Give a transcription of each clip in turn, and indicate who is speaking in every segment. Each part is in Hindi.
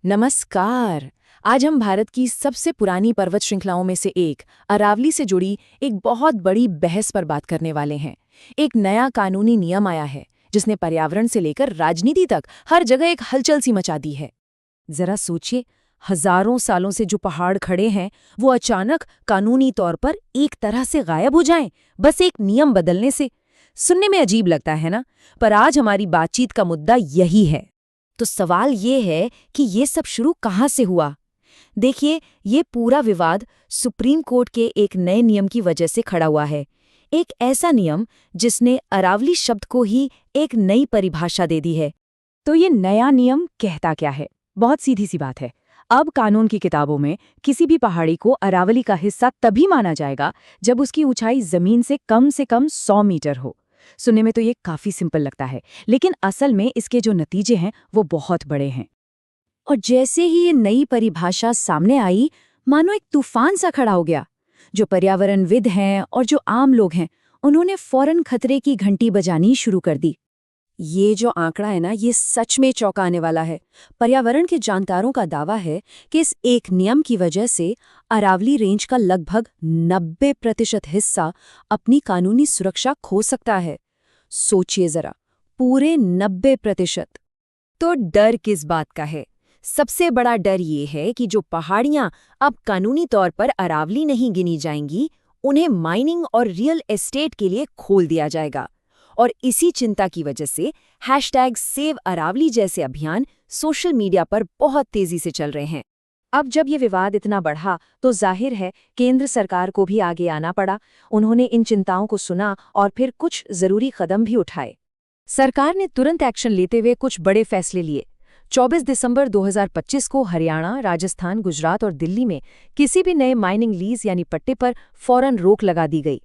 Speaker 1: नमस्कार। आज हम भारत की सबसे पुरानी पर्वत श्रृंखलाओं में से एक अरावली से जुड़ी एक बहुत बड़ी बहस पर बात करने वाले हैं। एक नया कानूनी नियम आया है जिसने पर्यावरण से लेकर राजनीति तक हर जगह एक हलचल सी मचा दी है। जरा सोचिए, हजारों सालों से जो पहाड़ खड़े हैं वो अचानक कानूनी तौर पर एक तरह से गायब हो जाएं, बस एक नियम बदलने से। सुनने में अजीब लगता है ना, पर आज हमारी बातचीत का मुद्दा यही है। तो सवाल ये है कि ये सब शुरू कहाँ से हुआ। देखिए, ये पूरा विवाद सुप्रीम कोर्ट के एक नए नियम की वजह से खड़ा हुआ है। एक ऐसा नियम जिसने अरावली शब्द को ही एक नई परिभाषा दे दी है। तो ये नया नियम कहता क्या है? बहुत सीधी सी बात है। अब कानून की किताबों में किसी भी पहाड़ी को अरावली का हिस्सा तभी माना जाएगा जब उसकी ऊंचाई जमीन से कम 100 मीटर हो। सुनने में तो ये काफी सिंपल लगता है, लेकिन असल में इसके जो नतीजे हैं वो बहुत बड़े हैं। और जैसे ही ये नई परिभाषा सामने आई, मानो एक तूफान सा खड़ा हो गया। जो पर्यावरणविद हैं और जो आम लोग हैं, उन्होंने फौरन खतरे की घंटी बजानी शुरू कर दी। ये जो आंकड़ा है ना, ये सच में चौंकाने वाला है। पर्यावरण के जानकारों का दावा है कि इस एक नियम की वजह से अरावली रेंज का लगभग 90% हिस्सा अपनी कानूनी सुरक्षा खो सकता है। सोचिए जरा, पूरे 90%। तो डर किस बात का है? सबसे बड़ा डर ये है कि जो पहाड़ियां अब कानूनी तौर पर अरावली नहीं गिनी जाएंगी, उन्हें माइनिंग और रियल एस्टेट के लिए खोल दिया जाएगा। और इसी चिंता की वजह से #SaveAravali जैसे अभियान सोशल मीडिया पर बहुत तेजी से चल रहे हैं। अब जब ये विवाद इतना बढ़ा तो जाहिर है केंद्र सरकार को भी आगे आना पड़ा। उन्होंने इन चिंताओं को सुना और फिर कुछ जरूरी कदम भी उठाए। सरकार ने तुरंत एक्शन लेते हुए कुछ बड़े फैसले लिए। 24 दिसंबर 2025 को हरियाणा, राजस्थान, गुजरात और दिल्ली में किसी भी नए माइनिंग लीज यानी पट्टे पर फौरन रोक लगा दी गई।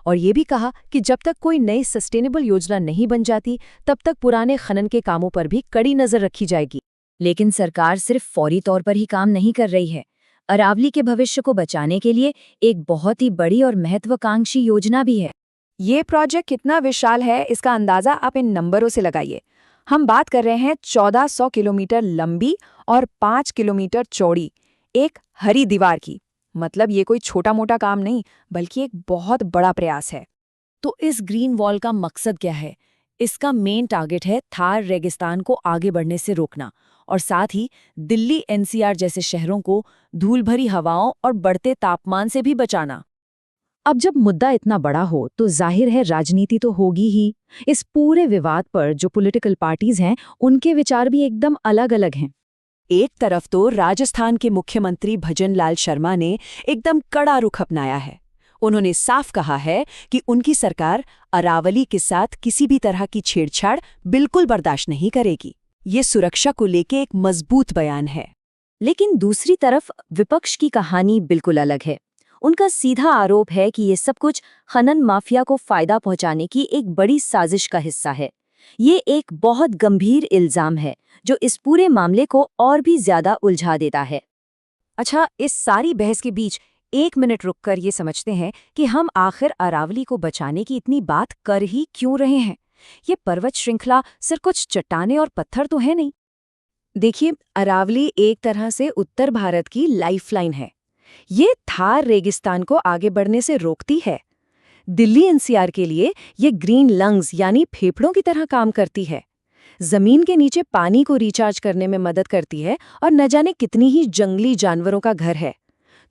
Speaker 1: और ये भी कहा कि जब तक कोई नई सस्टेनेबल योजना नहीं बन जाती, तब तक पुराने खनन के कामों पर भी कड़ी नजर रखी जाएगी। लेकिन सरकार सिर्फ फौरी तौर पर ही काम नहीं कर रही है। अरावली के भविष्य को बचाने के लिए एक बहुत ही बड़ी और महत्वाकांक्षी योजना भी है। ये प्रोजेक्ट कितना विशाल है, इसका अंदाजा आप इन नंबरों से लगाइए। हम बात कर रहे हैं 1400 किलोमीटर लंबी और 5 किलोमीटर चौड़ी एक हरी दीवार की। मतलब ये कोई छोटा मोटा काम नहीं, बल्कि एक बहुत बड़ा प्रयास है। तो इस ग्रीन वॉल का मकसद क्या है? इसका मेन टारगेट है थार रेगिस्तान को आगे बढ़ने से रोकना और साथ ही दिल्ली NCR जैसे शहरों को धूल भरी हवाओं और बढ़ते तापमान से भी बचाना। अब जब मुद्दा इतना बड़ा हो तो जाहिर है राजनीति तो होगी ही। इस पूरे विवाद पर जो पॉलिटिकल पार्टीज हैं, उनके विचार भी एकदम अलग-अलग हैं। एक तरफ तो राजस्थान के मुख्यमंत्री भजन लाल शर्मा ने एकदम कड़ा रुख अपनाया है। उन्होंने साफ कहा है कि उनकी सरकार अरावली के साथ किसी भी तरह की छेड़छाड़ बिल्कुल बर्दाश्त नहीं करेगी। ये सुरक्षा को लेके एक मजबूत बयान है। लेकिन दूसरी तरफ विपक्ष की कहानी बिल्कुल अलग है। उनका सीधा आरोप है कि ये सब कुछ खनन माफिया को फायदा पहुंचाने की एक बड़ी साजिश का हिस्सा है। ये एक बहुत गंभीर इल्जाम है जो इस पूरे मामले को और भी ज्यादा उलझा देता है। अच्छा, इस सारी बहस के बीच 1 मिनट रुककर ये समझते हैं कि हम आखिर अरावली को बचाने की इतनी बात कर ही क्यों रहे हैं। ये पर्वत श्रृंखला सिर्फ कुछ चट्टानें और पत्थर तो है नहीं। देखिए, अरावली एक तरह से उत्तर भारत की लाइफलाइन है। ये थार रेगिस्तान को आगे बढ़ने से रोकती है। दिल्ली NCR के लिए ये ग्रीन लंग्स यानी फेफड़ों की तरह काम करती है। जमीन के नीचे पानी को रिचार्ज करने में मदद करती है और न जाने कितनी ही जंगली जानवरों का घर है।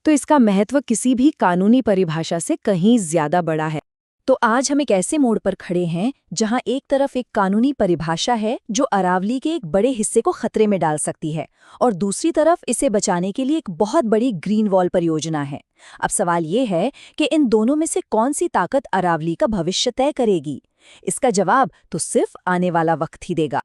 Speaker 1: तो इसका महत्व किसी भी कानूनी परिभाषा से कहीं ज्यादा बड़ा है। तो आज हम एक ऐसे मोड़ पर खड़े हैं जहां एक तरफ एक कानूनी परिभाषा है जो अरावली के एक बड़े हिस्से को खतरे में डाल सकती है, और दूसरी तरफ इसे बचाने के लिए एक बहुत बड़ी ग्रीन वॉल परियोजना है। अब सवाल ये है कि इन दोनों में से कौन सी ताकत अरावली का भविष्य तय करेगी? इसका जवाब तो सिर्फ आने वाला वक्त ही देगा।